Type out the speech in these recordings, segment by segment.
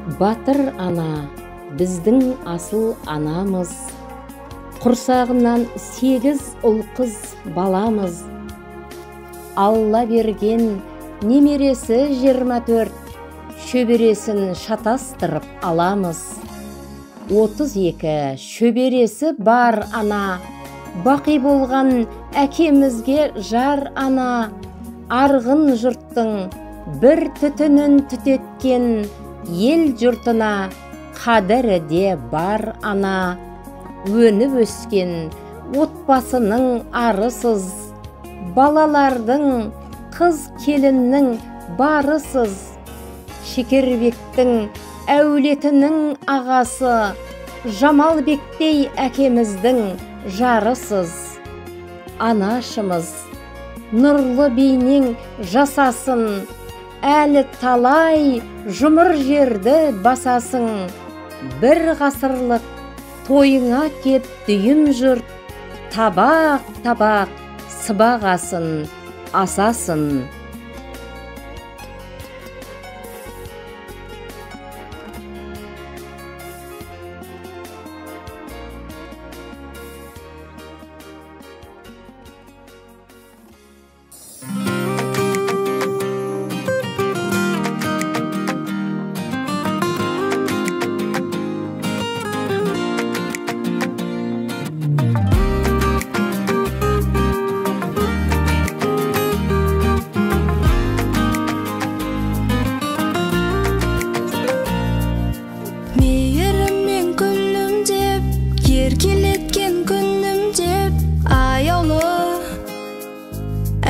Батыр ана, біздің асыл анамыз, құрсағынан 8 ұл-қыз баламыз. Алла берген немересі 24, шөбересін шатастырып аламыз. 32 шөбересі бар ана, бақи болған әкемізге жар ана. Арғын жұрттың бір түтінін түтеткен, ел жұртына қадірі де бар ана. Өніп өскен отбасының арысыз, балалардың қыз келіннің барысыз. Шекербектің әулетінің ағасы, Жамалбектей әкеміздің жарысыз. Анашымыз нұрлы бейнең жасасын, әлі талай жұмыр жерді басасың. Бір ғасырлық тойыңа кеп дүйім жұрт, табақ-табақ сыбағасын асасын.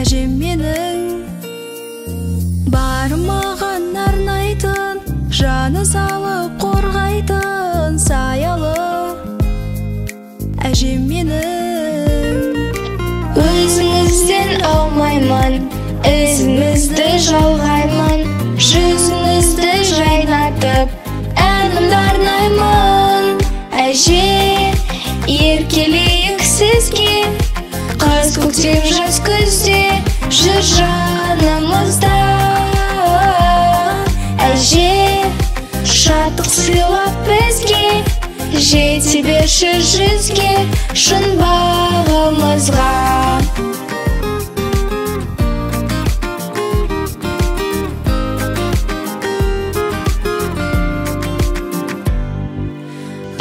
Әжем менің бармаған арнайтын, жаны салып қорғайтын саялы әжем менің. Өзіңізден аумаймын, ізіңізді жалғаймын, жүзіңізді жайнатып әнімді арнаймын. Әже, еркелейік сізге, қаз көктем жаз күзде жүр жанымызда. Әже, шаттық сыйлап бізге, жете берші жүзге шын бағымызға.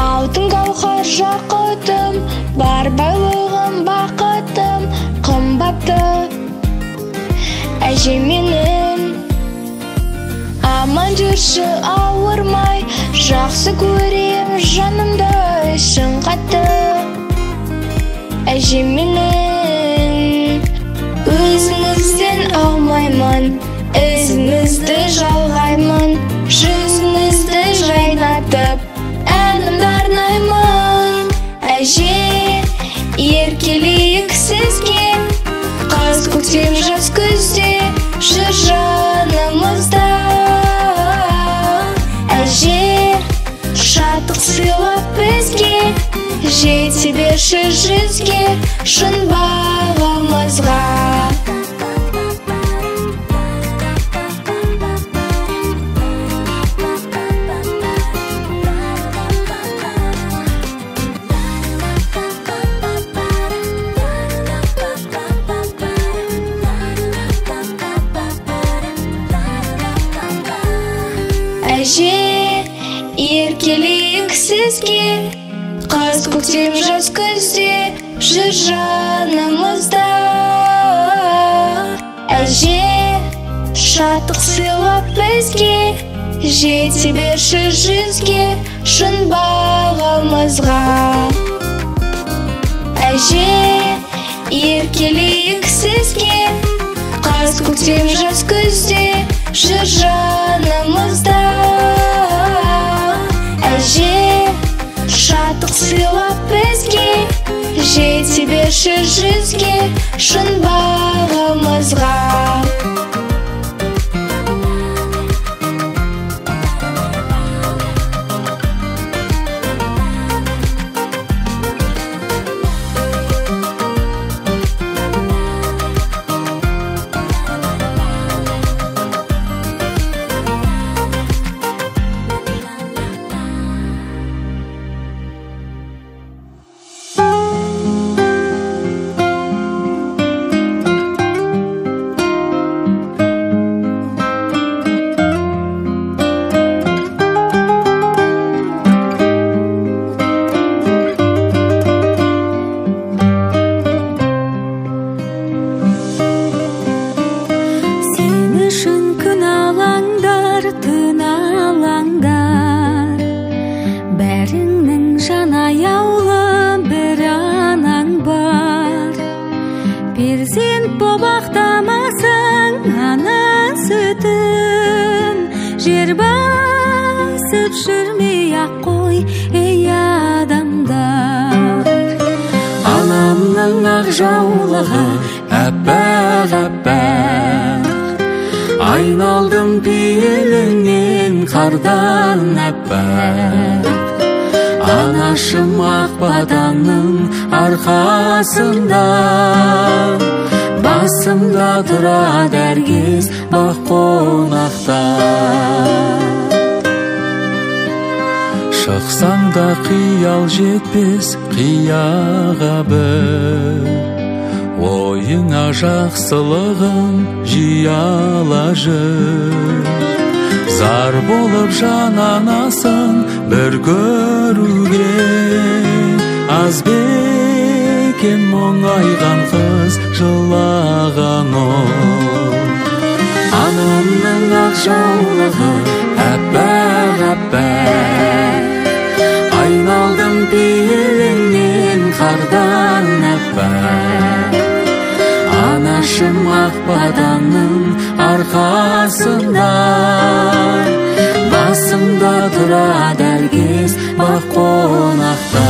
Алтын гауһар жақұтым, бар байлығым бақытым, қымбатты әжем менің. Аман жүрші ауырмай, жақсы көрем жанымды шын қатты әжем менің. Өзіңізден аумаймын, ізіңізді жалғаймын, жүзіңізді жайнатып әнімді арнаймын. Әже, еркелейік сізге, қаз көктем жаз күзде жүр жанымызда. Әже, шаттық сыйлап бізге, жете берші жүзге шын бағымызға. Әже, еркелейік сізге, қаз көктем жаз күзде жүр жанымызда. Әже, шаттық сыйлап бізге, жете берші жүзге шын бағымызға. Әже, еркелейік сізге, қаз көктем жаз күзде жүр жанымызда. Әже, шаттық сыйлап бізге, жете берші жүзге шын бағымызға. жер басып жүрмей ақ қой ей адамдар. Анамның ақ жаулығы әппақ әппақ, айналдым пейіліңнен қардан әппақ. Анашым ақ батанның арқасында, басымда тұрады әркез бақ қонақта. Шықсаң да қиял жетпес қияға бір, ойыңа жақсылығын жияла жүр. Зар болып жананасың бір көруге, аз бекен мұңайған қыз жылаған ол. Анамның ақ жаулығы әппақ әппақ, айналдым пейіліңнен қардан әппақ. Анашым ақ батанның арқасында, басымда тұрады әркез бақ қонақта.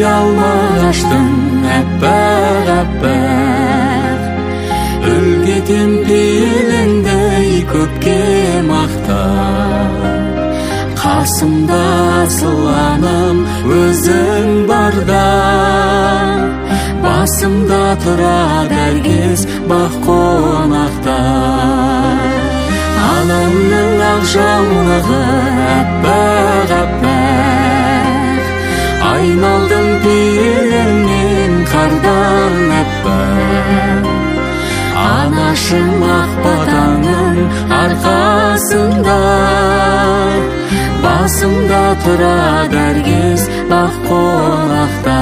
Алмағаштың әппақ әппақ, үлгетем пейіліңдей көпке мақтап. Қасымда асыланым өзің барда, басымда тұрады әркез бақ қонақта. Анамның ақ жаулығы әппақ әппақ, айналдым пейіліңнен қардан әппақ. Анашым ақ батанның арқасында, басымда тұрады әркез бақ қонақта.